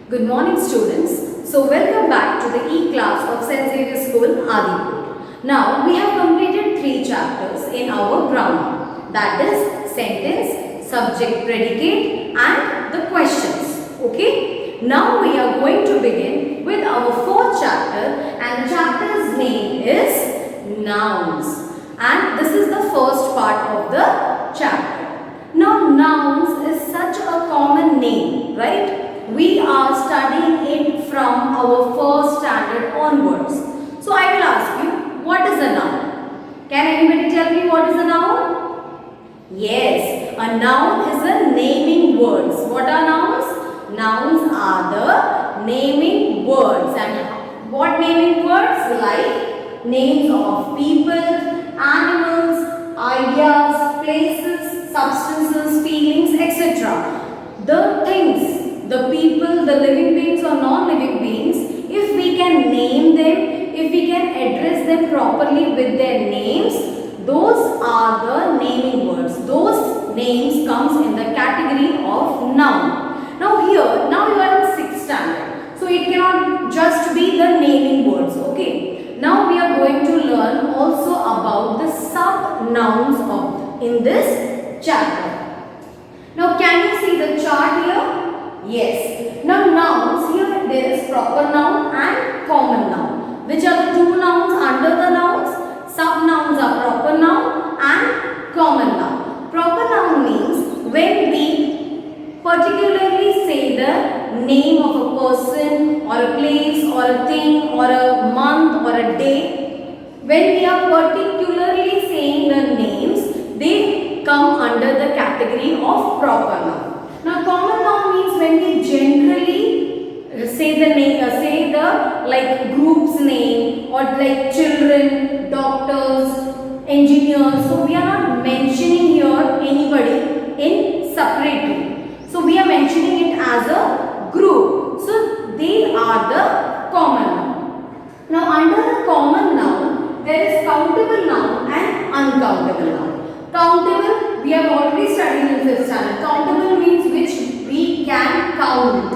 Good morning, students. So welcome back to the E-class of St. Xavier School, Adipur. Now we have completed 3 chapters in our grammar, that is sentence, subject, predicate and the questions. Okay. Now we are going to begin with our 4th chapter, and the chapter's name is nouns, and this is the first part of the chapter. Now nouns is such a common name, right? We are studying it from our first standard onwards. So I will ask you, what is a noun? Can anybody tell me what is a noun? Yes, a noun is a naming words. What are nouns? Nouns are the naming words. And what naming words? Like names of people, animals, ideas, places, substances, feelings, etc. The things, the people, the living beings or non-living beings, if we can name them, if we can address them properly with their names, those are the naming words. Those names comes in the category of noun. Now you are in 6th standard. So it cannot just be the naming words. Okay. Now we are going to learn also about the sub-nouns in this chapter. Now can you see the chart here? Yes. Now nouns, here there is proper noun and common noun. Which are the 2 nouns under the nouns? Sub-nouns are proper noun and common noun. Proper noun means when we particularly say the name of a person or a place or a thing or a month or a day. When we are particularly saying the names, they come under the category of proper noun. Now common noun means when we generally say the name, like group's name or like children, doctors, engineers. So we are not mentioning here anybody in separately. So we are mentioning it as a group. So they are the common noun. Now under the common noun, there is countable noun and uncountable noun. Countable, we have already studied in 5th standard. Countable means which we can count.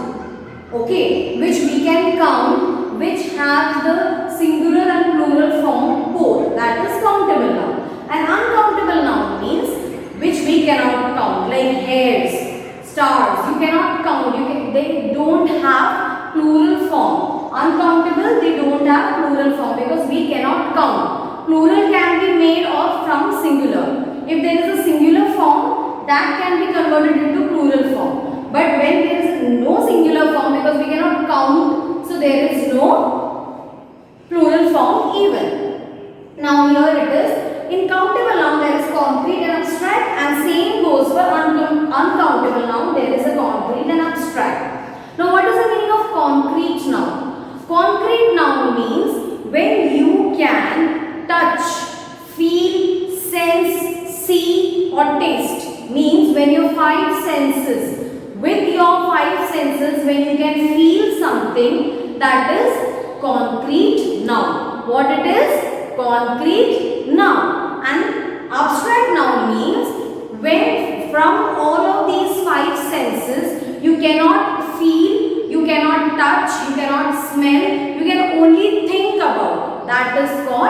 Okay, which we can count, which have the singular and plural form both. That is countable noun. And uncountable noun means which we cannot count, like hairs, stars. You cannot count. They don't have plural form. Uncountable, they don't have plural form because we cannot count. Plural can be made of from singular. If there is a singular form, that can be converted into plural form. But when there is no singular form, because we cannot count, so there is no plural form even. Now here it is. In countable noun there is concrete and abstract, and same goes for uncountable noun. There is a concrete and abstract. Now what is the meaning of concrete noun? Concrete noun means when you can touch, feel, sense, see or taste. Means when your 5 senses, with your 5 senses, when you can feel something, that is concrete noun. What it is? Concrete noun. And abstract noun means when from all of these 5 senses, you cannot feel, you cannot touch, you cannot smell, you can only think about. That is called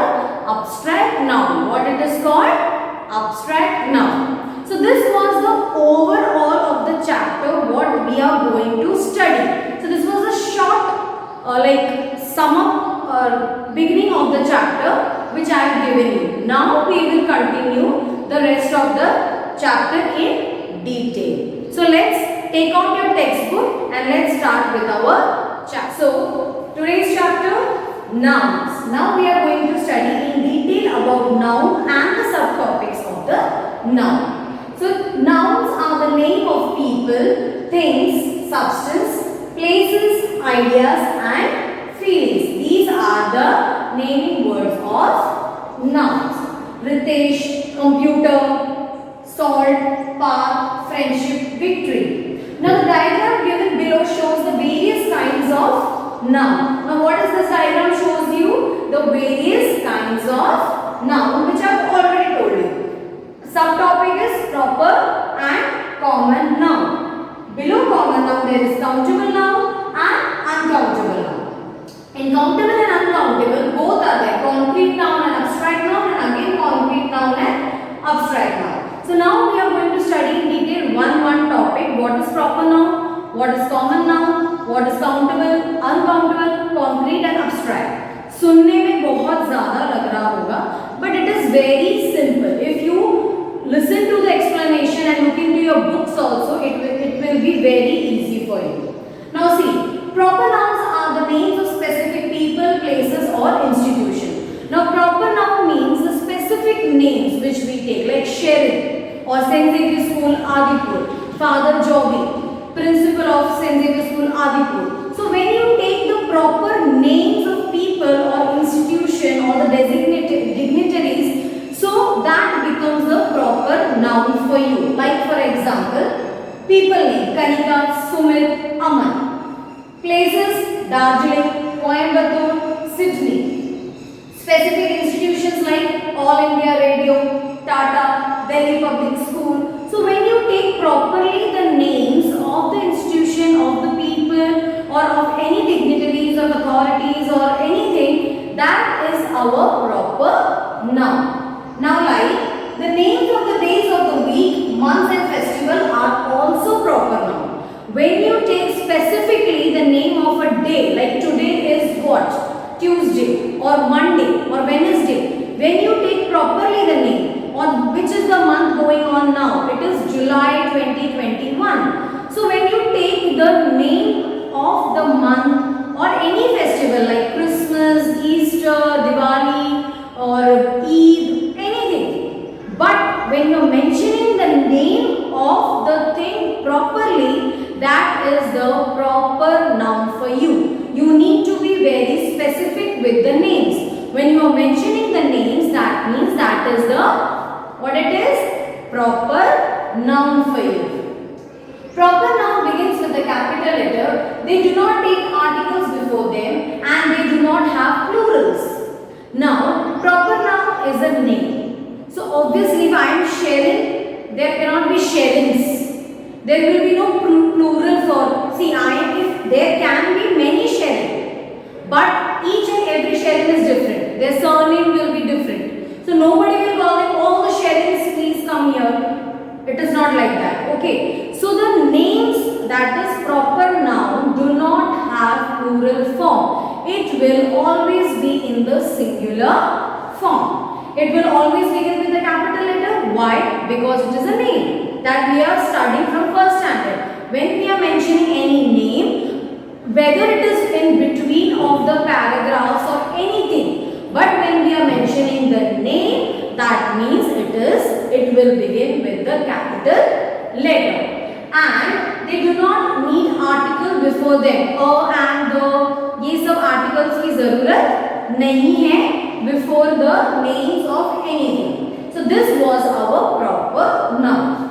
abstract noun. What it is called? Abstract noun. So this was the overall of the chapter what we are going to study. So this was a short sum up beginning of the chapter which I have given you. Now we will continue the rest of the chapter in detail. So let's take out your textbook and let's start with our chapter. So today's chapter, nouns. Now we are going to study in detail about noun and the subtopics of the noun. So nouns are the name of people, things, substance, places, ideas and feelings. These are the naming words of nouns. Ritesh, computer, salt, path, friendship, victory. Now the diagram given below shows the various kinds of noun. Now what is this diagram shows you? The various kinds of noun which I have already told you. Subtopic is proper and common noun. Below common noun there is countable noun and Countable and uncountable both are there. Concrete noun and abstract noun, and again concrete noun and abstract noun. So now we are going to study in detail one topic. What is proper noun? What is common noun? What is countable, uncountable, concrete and abstract. सुनने में बहुत ज़्यादा लग रहा होगा, but it is very simple. If you listen to the explanation and look into your books also, it will be very easy for you. Now see, proper nouns are the names of specific people, places or institution. Now proper noun means the specific names which we take, like Sherin or St. Xavier School, Adipur, Father Joby, principal of St. Xavier School, Adipur. So when you take the proper names of people or institution or the designated dignitaries, so that becomes the proper noun for you. Like for example, people name Kanika, Sumit, Aman. Places Darjeeling, Coimbatore, Sydney. Specific institutions like All India Radio, Tata, Delhi Public School. So when you take properly the names of the institution, of the people or of any dignitaries or authorities or anything, that is our proper noun. Now like the names of the days of the week, months and festival are also proper noun. When you take specifically the name of a day, like today is what? Tuesday or Monday or Wednesday. When you take properly the name, or which is the month going on now, it is July 2021. So when you take the name of the month or any festival like Christmas, Easter, Diwali or Eid, anything, but when you are mentioning the name of the thing properly, that is the proper noun for you. You need to be very specific with the names. When you are mentioning the names, that means that is the, what it is? Proper noun for you. Proper noun begins with a capital letter. They do not take articles before them and they do not have plurals. Now, proper noun is a name. So obviously if I am Sherin, there cannot be Sherins. There will be no plural for, see, if there can be many Sherin, but each and every Sherin is different. Their surname will be different. So nobody will call them, all the Sherins, please come here. It is not like that. Okay. So the names, that is proper noun, do not have plural form. It will always be in the singular form. It will always begin with a capital letter. Why? Because it is a name that we are studying from first standard. When we are mentioning any name, whether it is in between of the paragraphs or anything, but when we are mentioning the name, that means it will begin with the capital letter. And they do not need article before them. And the, ये सब articles की ज़रूरत नहीं है before the names of anything. So this was our proper noun.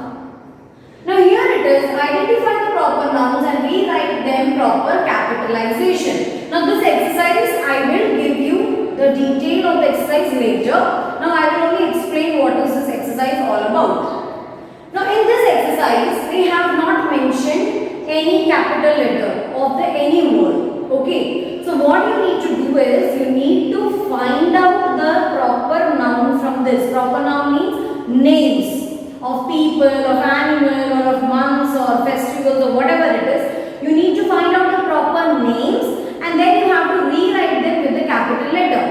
Now here it is, identify the proper nouns and rewrite them proper capitalization. Now this exercise, I will give you the detail of the exercise later. Now I will only explain what is this exercise all about. Now in this exercise, we have not mentioned any capital letter of the any word. Okay. So what you need to do is, you need to find out the proper noun from this. Proper noun means names of people, of animal, or of months, or festivals, or whatever it is. You need to find out the proper names and then you have to rewrite them with the capital letter.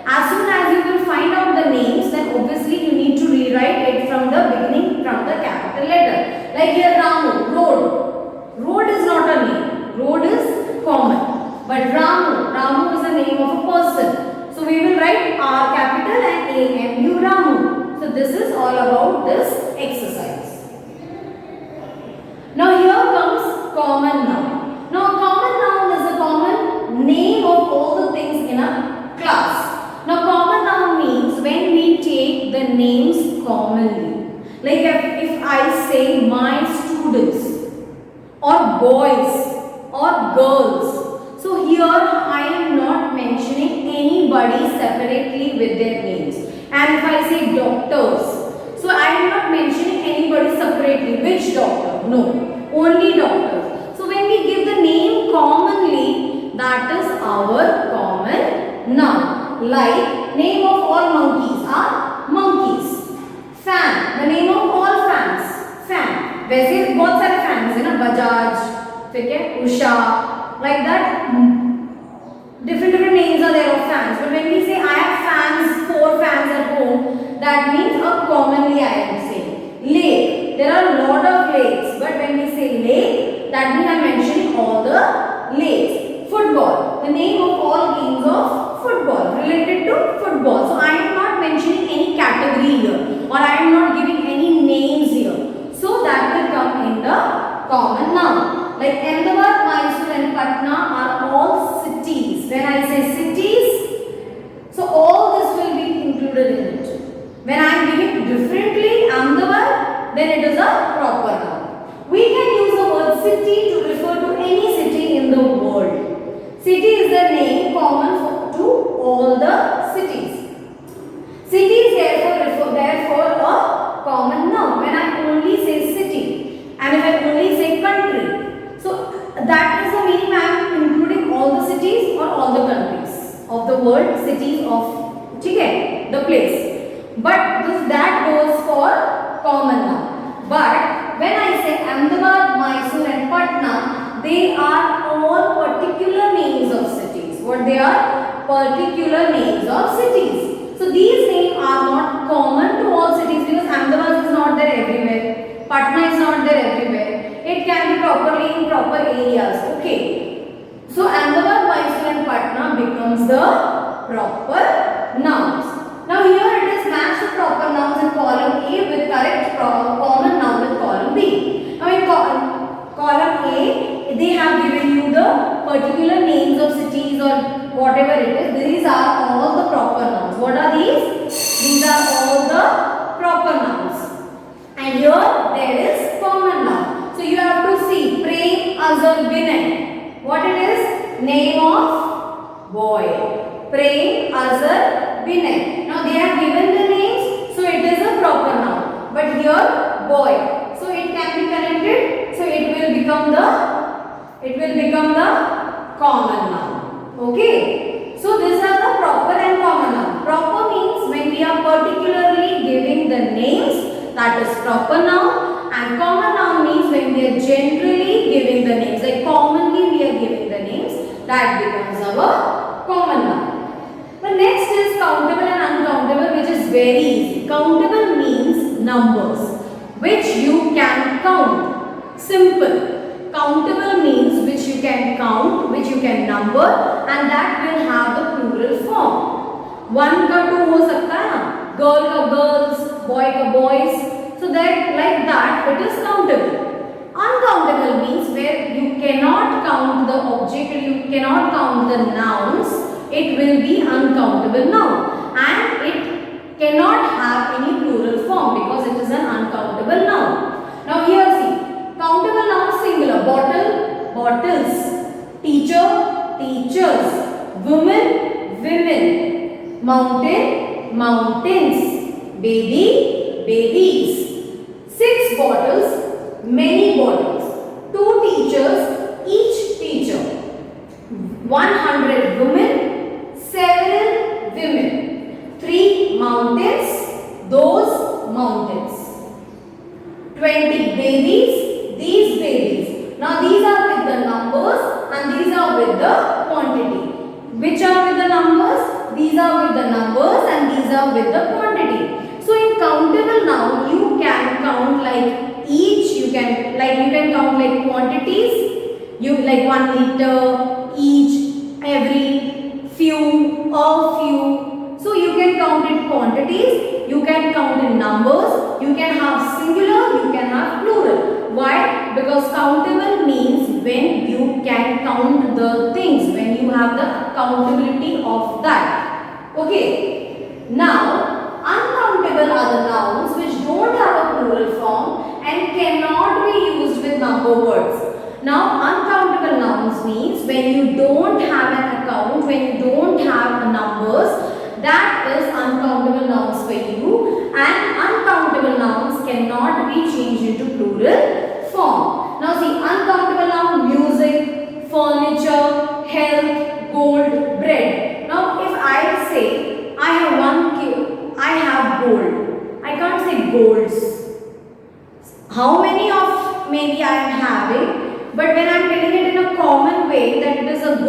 As soon as you will find out the names, then obviously you need to rewrite it from the beginning, from the capital letter. Like here Ramu, road. Road is not a name. Road is common. But Ramu is the name of a person. So we will write R capital and A-M-U, Ramu. So this is all about this exercise. Now here comes common noun. Now common noun is a common name of all the things in a class. Now common noun means when we take the names commonly. Like if I say my students or boys or girls. So here I am not mentioning anybody separately with their names. And if I say doctors, so I am not mentioning anybody separately. Which doctor? No, only doctors. So when we give the name commonly, that is our common like name of all monkeys are monkeys. Fan, the name of all fans, fan. वैसे बहुत सारे fans है ना, बजाज, फिर क्या, Usha, like that. Different names are there of fans. But when we say I have fans, 4 fans at home, that means a commonly I am saying. Lake, there are a lot of lakes. But when we say lake, that means I am mentioning all the lakes. Football, the name of all games of football, related to football. So I am not mentioning any category here, or I am not giving any names here. So that will come in the common noun. Like Ahmedabad, Mysore and Patna are all cities. When I say cities, so all this will be included in it. When I am giving differently Ahmedabad, then it is a proper noun. We can use the word city to refer to any city in the world. City is the name common to all the cities. City is therefore a common noun. When I only say city, and if I only say country, so that is the meaning I am including all the cities or all the countries of the world, cities of the place. But that goes for common noun. But when I say Ahmedabad, Mysore and Patna, they are all particular names of cities. What they are? Particular names of cities. So these names are not common to all cities because Ahmedabad is not there everywhere. Patna is not there everywhere. It can be properly in proper areas. Okay. So Ahmedabad, Mysore and Patna becomes the proper nouns. Now here it is match the proper nouns in column A with correct common noun with column B. Now in column A, they have given you the particular names of cities or whatever it is. These are all the proper nouns. What are these? These are all the proper nouns. And here there is common noun. So you have to see Prem Azhar Vinay. What it is? Name of boy. Prem Azhar Vinay. Now they have given the names, so it is a proper noun. But here boy. So it can be connected. So it will become the common noun. Okay. So these are the proper and common noun. Proper means when we are particularly giving the names, that is proper noun. And common noun means when we are generally giving the names, like commonly we are giving the names, that becomes our common noun. The next is countable and uncountable, which is very easy. Countable means numbers which you can count. Simple. Countable means which you can count, which you can number, and that will have the plural form. One का two हो सकता है ना, girl का girls, boy का boys. So that like that it is countable. Uncountable means where you cannot count the object, or you cannot count the nouns. It will be uncountable noun, and it cannot have any plural form because it is an uncountable noun. Now here see, countable noun singular, bottle, bottles, teacher, teachers, women, women, mountain, mountains, baby, babies, 6 bottles, many bottles, 2 teachers, each teacher, 100 women, several women, 3 mountains, those mountains, 20 babies, these babies. Now these are with the numbers and these are with the quantity. Which are with the numbers? These are with the numbers and these are with the quantity. So in countable noun you can count like each, you can count like quantities, you like 1 liter, each, every, few, a few. So you can count in quantities, you can count in numbers, you can have singular, you can have plural. Why? Because countable means when you can count the things, when you have the countability of that. Okay. Now, uncountable are the nouns which don't have a plural form and cannot be used with number words. Now, uncountable nouns means when you don't have an account, when you don't have numbers, that is uncountable nouns for you, and uncountable nouns cannot be changed into plural form. Now see, uncountable noun, music, furniture, health, gold, bread. Now if I say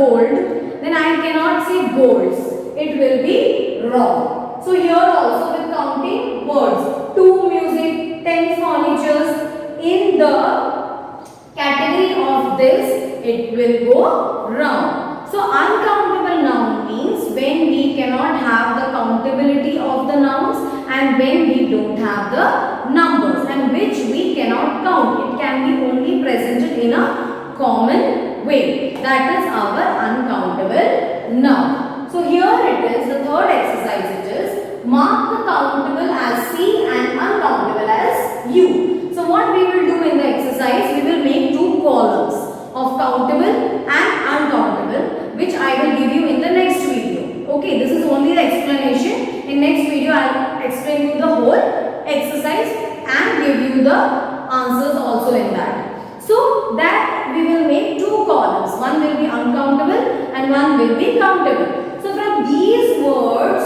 gold, then I cannot say golds. It will be wrong. So here also with counting words, 2 music, 10 furnitures, in the category of this, it will go wrong. So uncountable noun means when we cannot have the countability of the nouns and when we don't have the numbers and which we cannot count. It can be only presented in a common way. That is our uncountable noun. So here it is, the third exercise it is, mark the countable as C and uncountable as U. So what we will do in the exercise, we will make 2 columns of countable and uncountable, which I will give you in the next video. Okay, this is only the explanation. In next video, I will explain you the whole exercise and give you the answers also in that. So that we will make 2 columns. One will be uncountable and one will be countable. So from these words,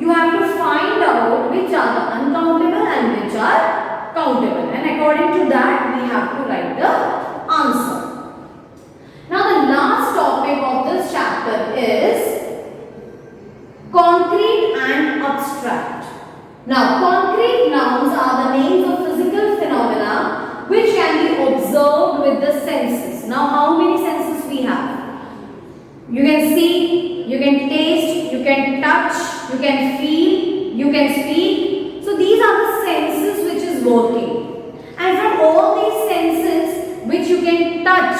you have to find out which are the uncountable and which are countable. And according to that, we have to write the answer. Now the last topic of this chapter is concrete and abstract. Now concrete nouns are the names of physical phenomena which can be observed with the senses. Now how many senses we have? You can see, you can taste, you can touch, you can feel, you can speak. So these are the senses which is working. And from all these senses which you can touch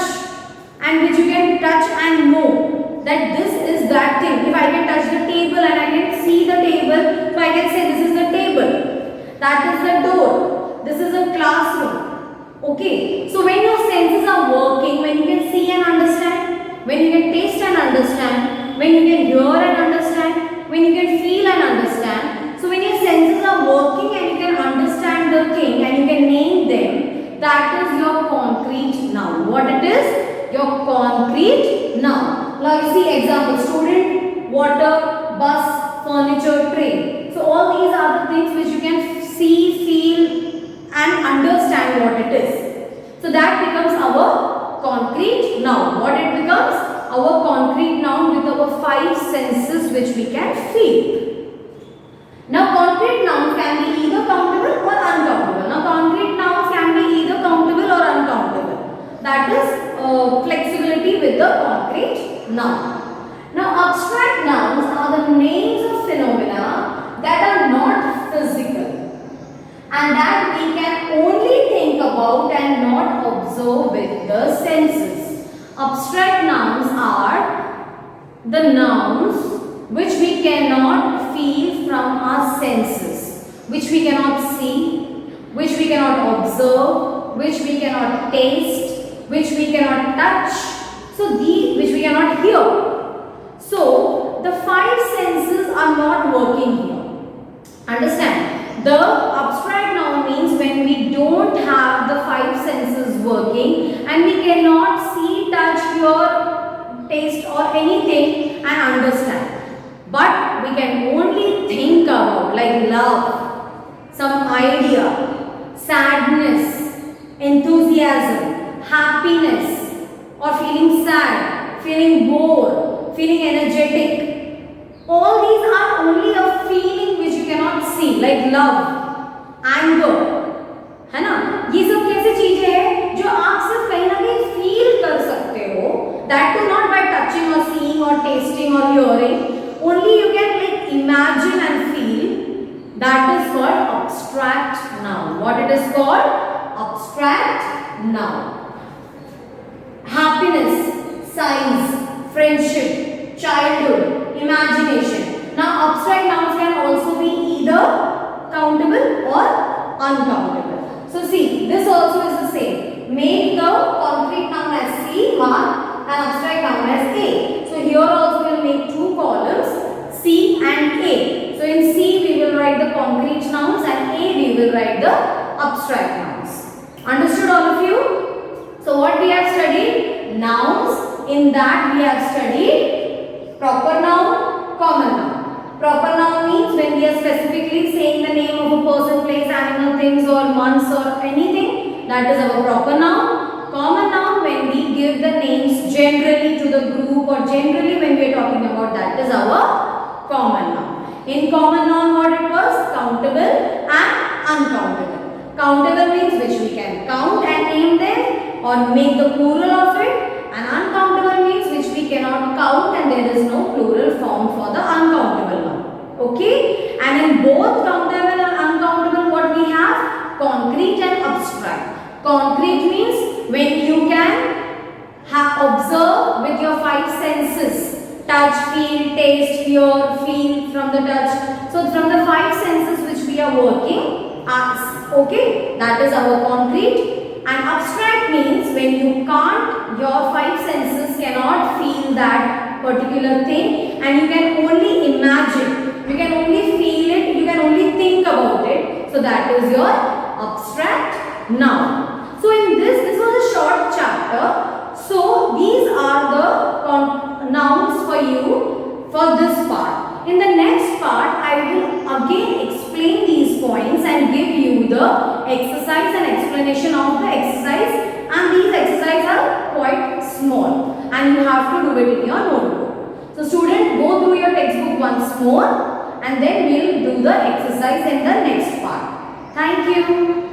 and which you can touch and know that this is that thing. If I can touch the table and I can see the table, so I can say this is the table. That is the door. This is a classroom. Okay. So when your senses are working, when you can see and understand, when you can taste and understand, when you can hear and understand, when you can feel and understand. So when your senses are working and you can understand the thing and you can name them, that is your concrete noun. What it is? Your concrete noun. Now you see example, student, water, bus, furniture, train. So all these are the things which you can see, feel and understand what it is. So that becomes our concrete noun. What it becomes? Our concrete noun with our 5 senses which we can feel. Now concrete nouns can be either countable or uncountable. Now concrete nouns can be either countable or uncountable. That is flexibility with the concrete noun. Now abstract nouns are the names of phenomena that are not physical and that we can only think about and not observe with the senses. Abstract nouns are the nouns which we cannot feel from our senses, which we cannot see, which we cannot observe, which we cannot taste, which we cannot touch, so these which we cannot hear. So the 5 senses are not working here. Understand? The abstract noun means when we don't have the 5 senses working and we cannot see, touch, hear, taste or anything and understand. But we can only think about like love, some idea, sadness, enthusiasm, happiness or feeling sad, feeling bored, feeling energetic. All these are only a feeling which you cannot see like love, anger. है ना? ये सब कैसे चीजें हैं जो आप सिर्फ कहीं ना कहीं फील कर सकते हो. That too not by touching or seeing or tasting or hearing. Only you can like imagine and feel. That is called abstract noun. What it is called? Abstract noun. Happiness, science, friendship, childhood, imagination. Now abstract nouns can also be either countable or uncountable. So see, this also is the same. Make the concrete noun as C, mark, and abstract noun as A. So here also we will make 2 columns, C and A. So in C we will write the concrete nouns and A we will write the abstract nouns. Understood all of you? So what we have studied? Nouns. In that we have studied proper noun, common noun. Proper noun means when we are specifically saying the name of a person, place, animal, things or months or anything. That is our proper noun. Common noun when we give the names generally, to the group, or generally when we are talking about, that is our common noun. In common noun, what it was? Countable and uncountable. Countable means which we can count and name them or make the plural of it, and uncountable means which we cannot count and there is no plural form for the uncountable one. Okay? And in both countable and uncountable, what we have? Concrete and abstract. Concrete means when you can observe with your five senses: touch, feel, taste, hear, feel from the touch. So from the five senses which we are working, okay, that is our concrete. And abstract means when you can't, your five senses cannot feel that particular thing and you can only imagine, you can only feel it, you can only think about it. So that is your abstract noun. So in this was a short chapter. So these are the nouns for you for this part. In the next part, I will again explain these points and give you the exercise and explanation of the exercise, and these exercises are quite small and you have to do it in your notebook. So student, go through your textbook once more and then we will do the exercise in the next part. Thank you.